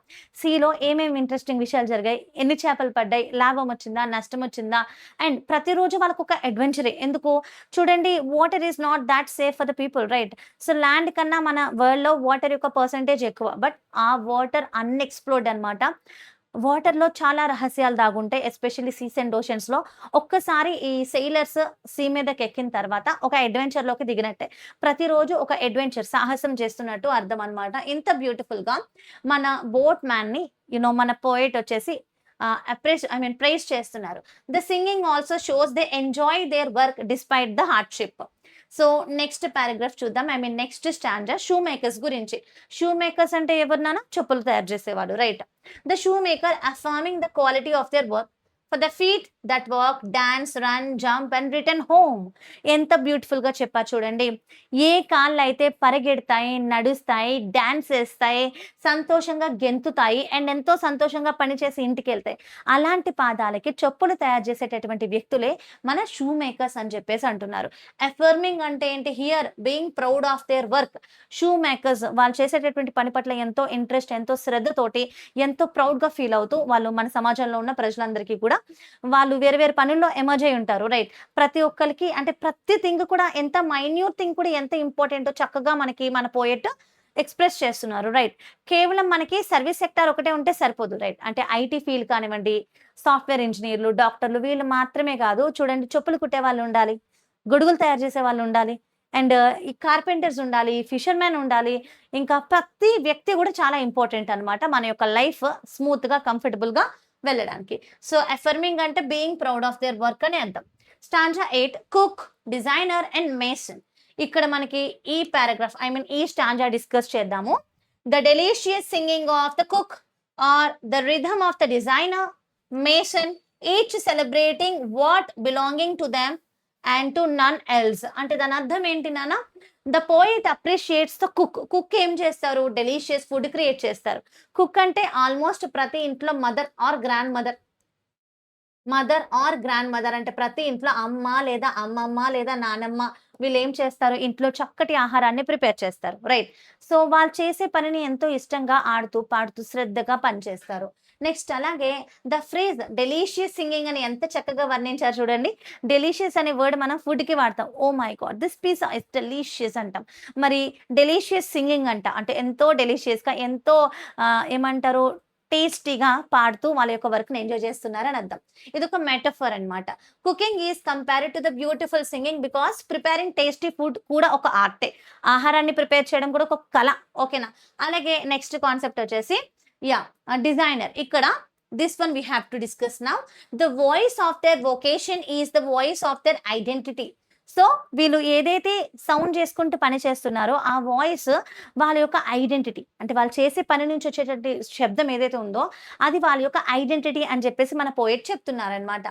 సీలో ఏమేమి ఇంట్రెస్టింగ్ విషయాలు జరిగాయి, ఎన్ని చేపలు పడ్డాయి, లాభం వచ్చిందా, నష్టం వచ్చిందా అండ్ ప్రతిరోజు వాళ్ళకొక అడ్వెంచరే. ఎందుకు? చూడండి water is not thought safe for the people right. So land కన్నా మన వరల్డ్‌లో వాటర్ యొక్క పర్సెంటేజ్ ఎక్కువ. బట్ ఆ వాటర్ అన్‌ఎక్స్‌ప్లోర్డ్ అన్నమాట. వాటర్‌లో చాలా రహస్యాలు దాగుంటాయి. ఎస్పెషల్లీ సీస్ అండ్ ఓషన్స్‌లో. ఒక్కసారి ఈ సెయిలర్స్ సీ మీదకెక్కిన తర్వాత ఒక అడ్వెంచర్‌లోకి దిగినట్టే. ప్రతిరోజు ఒక అడ్వెంచర్ సాహసం చేస్తున్నట్టు అర్థం అన్నమాట. ఇంత బ్యూటిఫుల్‌గా మన బోట్ మ్యాన్‌ని మన పోయెట్ వచ్చేసి ప్రైజ్ చేస్తున్నారు. The singing also shows they enjoy their work despite the hardship. So next paragraph చూద్దాం. నెక్స్ట్ స్టాంజా షూ మేకర్స్ గురించి. షూ మేకర్స్ అంటే ఎవరినైనా చెప్పులు తయారు చేసేవాడు, right? The shoe maker affirming the quality of their work for the feet that work, dance, run, jump and return home. ఎంత beautiful గా చెప్పారు చూడండి. ఏ కాళ్ళు అయితే పరిగెడతాయి, నడుస్తాయి, డాన్స్ చేస్తాయి, సంతోషంగా గెంతుతాయి అండ్ ఎంతో సంతోషంగా పనిచేసి ఇంటికి వెళ్తాయి, అలాంటి పాదాలకి చెప్పులు తయారు చేసేటటువంటి వ్యక్తులే మన షూ మేకర్స్ అని చెప్పేసి అంటున్నారు. అఫర్మింగ్ అంటే ఏంటి? Here being proud of their work. Shoe makers వాళ్ళు చేసేటటువంటి పని పట్ల ఎంతో ఇంట్రెస్ట్, ఎంతో శ్రద్ధతోటి, ఎంతో ప్రౌడ్ గా ఫీల్ అవుతూ వాళ్ళు మన సమాజంలో ఉన్న ప్రజలందరికీ కూడా వాళ్ళు వేరు వేరు పనుల్లో ఎమర్జ్ అయి ఉంటారు, రైట్? ప్రతి ఒక్కరికి అంటే ప్రతి థింగ్ కూడా ఎంత మైన్యూట్ థింగ్ కూడా ఎంత ఇంపార్టెంటో చక్కగా మనకి మన పోయెట్ ఎక్స్ప్రెస్ చేస్తున్నారు, రైట్? కేవలం మనకి సర్వీస్ సెక్టార్ ఒకటే ఉంటే సరిపోదు, రైట్? అంటే ఐటీ ఫీల్డ్ కానివ్వండి, సాఫ్ట్వేర్ ఇంజనీర్లు, డాక్టర్లు వీళ్ళు మాత్రమే కాదు. చూడండి, చెప్పులు కుట్టే వాళ్ళు ఉండాలి, గొడుగులు తయారు చేసే వాళ్ళు ఉండాలి, అండ్ ఈ కార్పెంటర్స్ ఉండాలి, ఫిషర్మెన్ ఉండాలి. ఇంకా ప్రతి వ్యక్తి కూడా చాలా ఇంపార్టెంట్ అన్నమాట మన యొక్క లైఫ్ స్మూత్ గా కంఫర్టబుల్ గా వెళ్ళడానికి. సో అఫర్మింగ్ అంటే being proud of their work అని అర్థం. Stanza 8 cook, designer and mason. ఇక్కడ మనకి ఈ పారాగ్రాఫ్ ఈ స్టాంజా డిస్కస్ చేద్దాము. The delicious singing of the cook or the rhythm of the designer, mason, each celebrating what belonging to them and to none else. అంటే దాని అర్థం ఏంటి నాన్న? The poet appreciates the cook. Cook ఏం చేస్తారు? Delicious food create చేస్తారు. Cook అంటే almost ప్రతి ఇంట్లో mother are grand mother, mother are grand mother అంటే ప్రతి ఇంట్లో అమ్మ లేదా అమ్మమ్మ లేదా నానమ్మ వీళ్ళు ఏం చేస్తారు? ఇంట్లో చక్కటి ఆహారాన్ని ప్రిపేర్ చేస్తారు, రైట్? సో వాళ్ళు చేసే పనిని ఎంతో ఇష్టంగా ఆడుతూ పాడుతూ శ్రద్ధగా పనిచేస్తారు. నెక్స్ట్ అలాగే ద ఫ్రేజ్ డెలీషియస్ సింగింగ్ అని ఎంత చక్కగా వర్ణించారు చూడండి. డెలీషియస్ అనే వర్డ్ మనం ఫుడ్ కి వాడతాం. Oh my God this piece is delicious అంటాం. మరి డెలీషియస్ సింగింగ్ అంట అంటే ఎంతో డెలీషియస్ గా, ఎంతో ఏమంటారు, టేస్టీగా పాడుతూ వాళ్ళ యొక్క వర్క్ ని ఎంజాయ్ చేస్తున్నారని అర్థం. ఇది ఒక మెటఫర్ అన్నమాట. Cooking is compared to the beautiful singing because preparing tasty food కూడా ఒక ఆర్టే. ఆహారాన్ని ప్రిపేర్ చేయడం కూడా ఒక కళ, ఓకేనా? అలాగే నెక్స్ట్ కాన్సెప్ట్ వచ్చేసి డిజైనర్. ఇక్కడ this one we have to discuss now. The voice of their vacation is the voice of there identity. So వీళ్ళు ఏదైతే సౌండ్ చేసుకుంటూ పని చేస్తున్నారో ఆ వాయిస్ వాళ్ళ యొక్క ఐడెంటిటీ, అంటే వాళ్ళు చేసే పని నుంచి వచ్చేటటువంటి శబ్దం ఏదైతే ఉందో అది వాళ్ళ యొక్క ఐడెంటిటీ అని చెప్పేసి మన పోయెట్ చెప్తున్నారనమాట.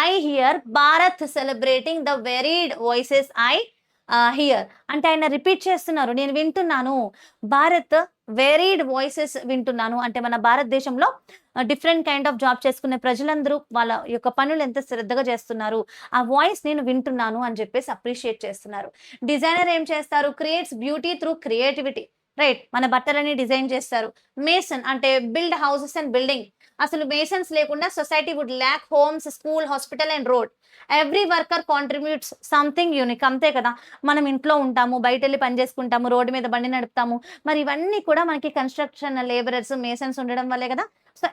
I hear Bharat celebrating the worried voices I here. అంటే ఆయన రిపీట్ చేస్తున్నారు, నేను వింటున్నాను. భారత్ వేరీడ్ వాయిసెస్ వింటున్నాను అంటే మన భారతదేశంలో డిఫరెంట్ కైండ్ ఆఫ్ జాబ్ చేసుకునే ప్రజలందరూ వాళ్ళ యొక్క పనులు ఎంత శ్రద్ధగా చేస్తున్నారు, ఆ వాయిస్ నేను వింటున్నాను అని చెప్పేసి అప్రిషియేట్ చేస్తున్నారు. డిజైనర్ ఏం చేస్తారు? Creates beauty through creativity, right? మన బట్టలని డిజైన్ చేస్తారు. మేసన్ అంటే బిల్డ్ హౌసెస్ అండ్ బిల్డింగ్. అసలు మేసన్స్ లేకుండా society would lack homes, school, hospital and road. Every worker contributes something unique, అంతే కదా? మనం ఇంట్లో ఉంటాము, బయట వెళ్ళి పని చేసుకుంటాము, రోడ్డు మీద బండి నడుపుతాము. మరి ఇవన్నీ కూడా మనకి కన్స్ట్రక్షన్ లేబరర్స్, మేసన్స్ ఉండడం వల్లే కదా. So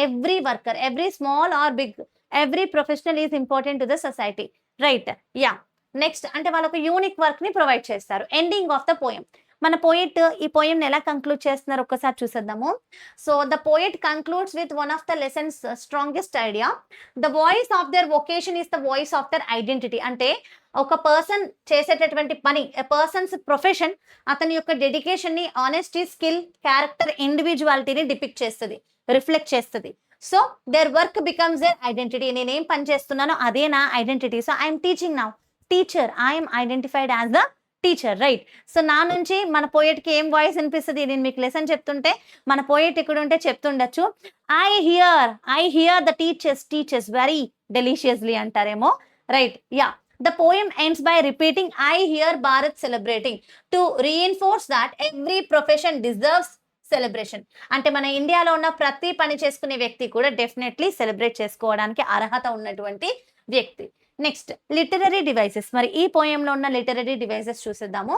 every worker, every small or big, every professional is important to the society, right? Next అంటే వాళ్ళకు యూనిక్ వర్క్ ని ప్రొవైడ్ చేస్తారు. Ending of the poem. మన పోయిట్ ఈ పోయం ఎలా కంక్లూడ్ చేస్తున్నారు ఒక్కసారి చూసేద్దాము. So the poet concludes with one of the lessons strongest idea. The voice of their vocation is the voice of their identity. అంటే ఒక పర్సన్ చేసేటటువంటి పని, పర్సన్స్ ప్రొఫెషన్ అతని యొక్క డెడికేషన్ ని, ఆనెస్టీ, స్కిల్, క్యారెక్టర్, ఇండివిజువాలిటీని డిపిక్ట్ చేస్తుంది, రిఫ్లెక్ట్ చేస్తుంది. So their work becomes their identity. నేనేం పని చేస్తున్నానో అదే నా identity. So I'm teaching now, teacher, I'm identified as the teacher, right? So నా నుంచి మన పోయెట్కి ఏం వాయిస్ అనిపిస్తుంది? నేను మీకు లెసన్ చెప్తుంటే మన పోయెట్ ఇక్కడ ఉంటే చెప్తుండొచ్చు, I hear the teachers very deliciously అంటారేమో, right? The poem ends by repeating I hear Bharat celebrating to reinforce that every profession deserves celebration. అంటే మన ఇండియాలో ఉన్న ప్రతి పని చేసుకునే వ్యక్తి కూడా డెఫినెట్లీ సెలబ్రేట్ చేసుకోవడానికి అర్హత ఉన్నటువంటి వ్యక్తి. Next literary devices. మరి ఈ పోయంలో ఉన్న లిటరరీ డివైసెస్ చూసేద్దాము.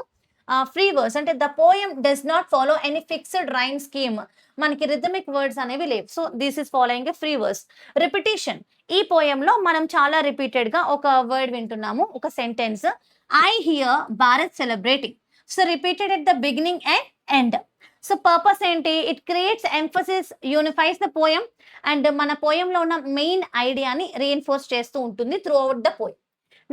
ఫ్రీ వర్డ్స్ అంటే the poem does not follow any fixed rhyme scheme. మనకి రిథమిక్ వర్డ్స్ అనేవి లేవు. So this is following a free words. Repetition. ఈ పోయంలో మనం చాలా రిపీటెడ్ గా ఒక వర్డ్ వింటున్నాము, ఒక sentence. I hear Bharat celebrating. So repeated at the beginning and end. So purpose ఏంటి? It creates emphasis, unifies the poem and మన పోయంలో ఉన్న మెయిన్ ఐడియాని రీఎన్ఫోర్స్ చేస్తూ ఉంటుంది throughout the poem.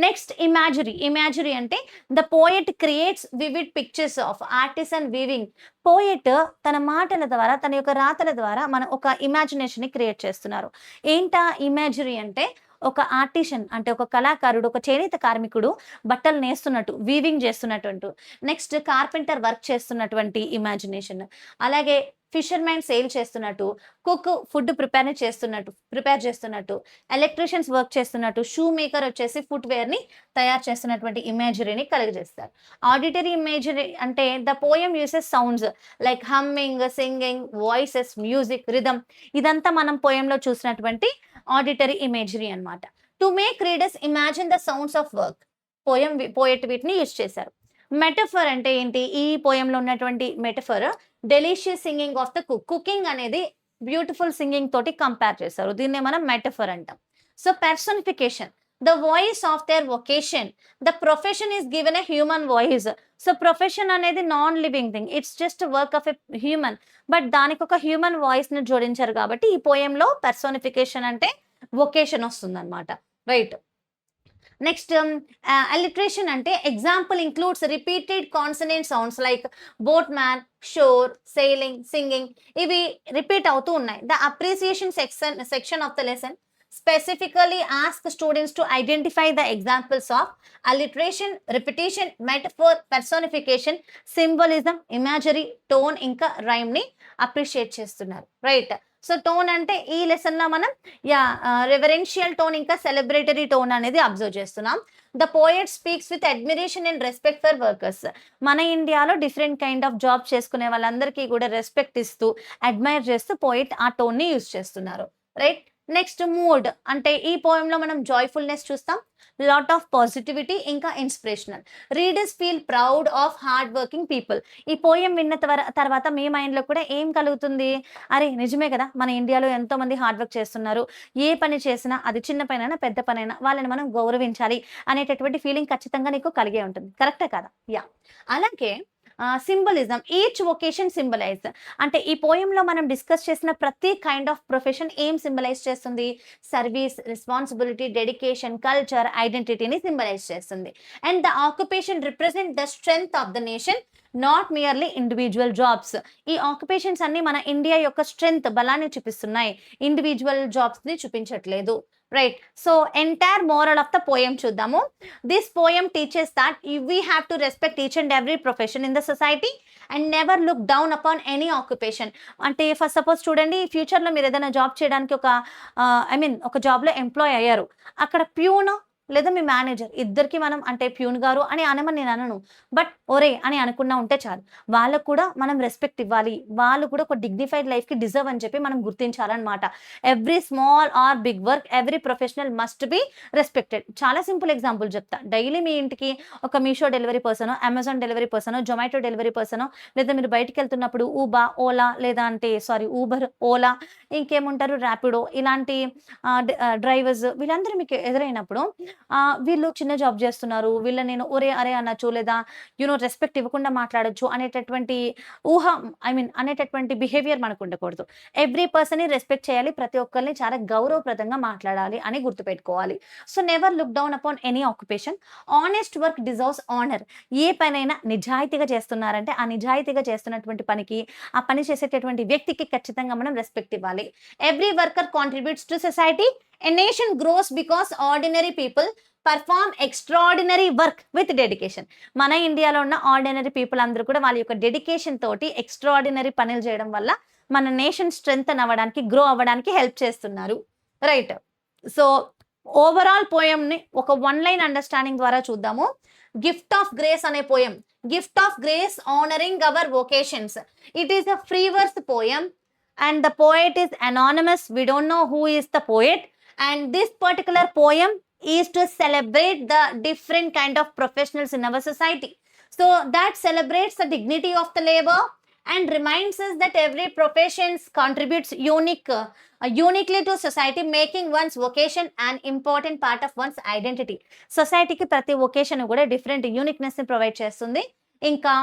Next imagery అంటే the poet creates vivid pictures of artist and weaving. Poet తన మాటల ద్వారా, తన యొక్క రాతల ద్వారా మన ఒక ఇమాజినేషన్ని క్రియేట్ చేస్తున్నారు. ఏంటా ఇమాజరీ అంటే ఒక ఆర్టిషన్ అంటే ఒక కళాకారుడు, ఒక చేనేత కార్మికుడు బట్టలు నేస్తున్నట్టు, వీవింగ్ చేస్తున్నట్టు. నెక్స్ట్ కార్పెంటర్ వర్క్ చేస్తున్నటువంటి ఇమాజినేషన్. అలాగే ఫిషర్‌మ్యాన్ సేల్ చేస్తున్నట్టు, కుక్ ఫుడ్ ప్రిపేర్ చేస్తున్నట్టు, ఎలక్ట్రీషియన్స్ వర్క్ చేస్తున్నట్టు, షూ మేకర్ వచ్చేసి ఫుట్‌వేర్‌ని తయారు చేస్తున్నటువంటి ఇమేజరీని కలుగజేస్తారు. ఆడిటరీ ఇమేజరీ అంటే the poem uses sounds like humming, singing, voices, music, rhythm. ఇదంతా మనం పోయమ్‌లో చూసినటువంటి ఆడిటరీ ఇమేజరీ అన్నమాట. To make readers imagine the sounds of work. Poet వీటిని యూజ్ చేశారు. మెటఫర్ అంటే ఏంటి? ఈ పోయమ్‌లో ఉన్నటువంటి metaphor delicious singing of the cook. Cooking అనేది బ్యూటిఫుల్ సింగింగ్ తోటి కంపేర్ చేశారు. దీన్నే మనం మెటఫర్ అంటాం. So personification the voice of their vocation. The profession is given a human voice. So profession అనేది non living thing. It's just work of a human. But దానికి ఒక human voice ని జోడించారు కాబట్టి ఈ పోయంలో పర్సోనిఫికేషన్ అంటే వొకేషన్ వస్తుందన్నమాట. రైట్. నెక్స్ట్ అలిట్రేషన్ అంటే example includes repeated consonant sounds like boat man, shore, sailing, singing. ఇవి రిపీట్ అవుతూ ఉన్నాయి. The appreciation section of the lesson specifically ask students to identify the examples of alliteration, repetition, metaphor, personification, symbolism, imagery, tone ఇంకా rhyme ని appreciate చేస్తున్నారు. Right. So tone అంటే ఈ lesson లో మనం రెవరెన్షియల్ టోన్ ఇంకా సెలబ్రేటరీ టోన్ అనేది observe చేస్తున్నాం. The poet speaks with admiration and respect for workers. మన ఇండియాలో డిఫరెంట్ కైండ్ ఆఫ్ జాబ్ చేసుకునే వాళ్ళందరికీ కూడా రెస్పెక్ట్ ఇస్తూ, అడ్మైర్ చేస్తూ పోయెట్ ఆ టోన్ ని యూజ్ చేస్తున్నారు. రైట్. నెక్స్ట్ మూడ్ అంటే ఈ పోయంలో మనం జాయ్ఫుల్నెస్ చూస్తాం, లాట్ ఆఫ్ పాజిటివిటీ ఇంకా inspirational. Readers feel proud of hard working people. ఈ పోయం విన్న తర్వాత మీ మైండ్ లో కూడా ఏం కలుగుతుంది? అరే నిజమే కదా, మన ఇండియాలో ఎంతో మంది హార్డ్ వర్క్ చేస్తున్నారు, ఏ పని చేసినా అది చిన్న పనైనా పెద్ద పనైనా వాళ్ళని మనం గౌరవించాలి అనేటటువంటి ఫీలింగ్ ఖచ్చితంగా నీకు కలిగే ఉంటుంది. కరెక్టే కదా? యా. అలాగే సింబలిజం, ఈచ్ వొకేషన్ సింబలైజ్ అంటే ఈ పోయంలో మనం డిస్కస్ చేసిన ప్రతి కైండ్ ఆఫ్ ప్రొఫెషన్ ఏం సింబలైజ్ చేస్తుంది? సర్వీస్, రెస్పాన్సిబిలిటీ, డెడికేషన్, కల్చర్, ఐడెంటిటీని సింబలైజ్ చేస్తుంది. And the occupation represent the strength of the nation, not merely individual jobs. ఈ ఆక్యుపేషన్స్ అన్ని మన ఇండియా యొక్క స్ట్రెంగ్త్, బలాన్ని చూపిస్తున్నాయి, ఇండివిజువల్ జాబ్స్ ని చూపించట్లేదు. Right. So entire moral of the poem చూద్దాము. This poem teaches that we have to respect each and every profession in the society and never look down upon any occupation. అంటే first suppose చూడండి, ఫ్యూచర్లో మీరు ఏదైనా job చేయడానికి ఒక జాబ్లో employee అయ్యారు. అక్కడ ప్యూన్ లేదా మీ మేనేజర్ ఇద్దరికి మనం అంటే ప్యూన్ గారు అని అనమని నేను అనను, బట్ ఒరే అని అనుకున్నా ఉంటే చాలు. వాళ్ళకు కూడా మనం రెస్పెక్ట్ ఇవ్వాలి, వాళ్ళు కూడా ఒక డిగ్నిఫైడ్ లైఫ్కి డిజర్వ్ అని చెప్పి మనం గుర్తించాలన్నమాట. Every small or big work, every professional must be respected. చాలా సింపుల్ ఎగ్జాంపుల్ చెప్తా. డైలీ మీ ఇంటికి ఒక Meesho delivery person, Amazon delivery person, Zomato delivery person, లేదా మీరు బయటికి వెళ్తున్నప్పుడు ఓలా లేదా ఊబర్, ఓలా, ఇంకేముంటారు ర్యాపిడో, ఇలాంటి డ్రైవర్స్, వీళ్ళందరూ మీకు ఎదురైనప్పుడు వీళ్ళు చిన్న జాబ్ చేస్తున్నారు, వీళ్ళని నేను ఒరే అరే అనొచ్చు, లేదా రెస్పెక్ట్ ఇవ్వకుండా మాట్లాడొచ్చు అనేటటువంటి అనేటటువంటి బిహేవియర్ మనకు ఉండకూడదు. ఎవ్రీ పర్సన్ ని రెస్పెక్ట్ చేయాలి, ప్రతి ఒక్కరిని చాలా గౌరవప్రదంగా మాట్లాడాలి అని గుర్తుపెట్టుకోవాలి. So never look down upon any occupation. Honest work deserves honour. ఏ పనైనా నిజాయితీగా చేస్తున్నారంటే ఆ నిజాయితీగా చేస్తున్నటువంటి పనికి, ఆ పని చేసేటటువంటి వ్యక్తికి ఖచ్చితంగా మనం రెస్పెక్ట్ ఇవ్వాలి. Every worker contributes to society. A nation grows because ordinary people perform extraordinary work with dedication. మన ఇండియాలో ఉన్న ఆర్డినరీ పీపుల్ అందరూ కూడా వాళ్ళ యొక్క డెడికేషన్ తోటి ఎక్స్ట్రాఆర్డినరీ పనులు చేయడం వల్ల మన నేషన్ స్ట్రెంగ్త్ అవ్వడానికి, గ్రో అవ్వడానికి హెల్ప్ చేస్తున్నారు. రైట్. సో ఓవరాల్ పోయంని ఒక వన్ లైన్ అండర్స్టాండింగ్ ద్వారా చూద్దాము. గిఫ్ట్ ఆఫ్ గ్రేస్ అనే పోయం. Gift of grace honouring our vocations. It is a free verse poem and the poet is anonymous. We don't know who is the poet. And this particular poem is to celebrate the different kind of professionals in our society. So that celebrates the dignity of the labor and reminds us that every profession contributes uniquely to society, making one's vocation an important part of one's identity. Society ki prati vocation kuda different uniqueness ni provide chestundi. ఇంకా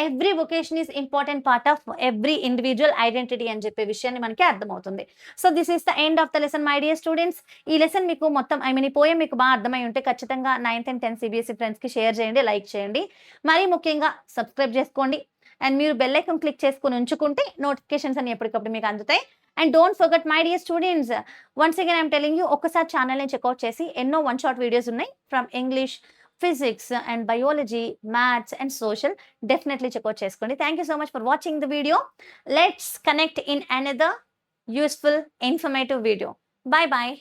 every vacation is important part of every individual identity అని చెప్పే విషయాన్ని మనకి అర్థమవుతుంది. So this is the end of the lesson my dear students. ఈ lesson మీకు మొత్తం ఈ పోయం మీకు బాగా అర్థమై ఉంటే ఖచ్చితంగా 9th and 10th CBSE ఫ్రెండ్స్‌కి షేర్ చేయండి, లైక్ చేయండి. మరీ ముఖ్యంగా సబ్స్క్రైబ్ చేసుకోండి. అండ్ మీరు బెల్ ఐకాన్ క్లిక్ చేసుకొని ఉంచుకుంటే నోటిఫికేషన్స్ అన్ని ఎప్పటికప్పుడు మీకు అందుతాయి. And don't forget my dear students, once again I'm telling you, ఒక్కసారి ఛానల్‌ని చెక్అవుట్ చేసి ఎన్నో వన్ షాట్ వీడియోస్ ఉన్నాయి from English, physics and biology, maths and social. Definitely check out చేసుకోండి. Thank you so much for watching the video. Let's connect in another useful informative video. Bye bye.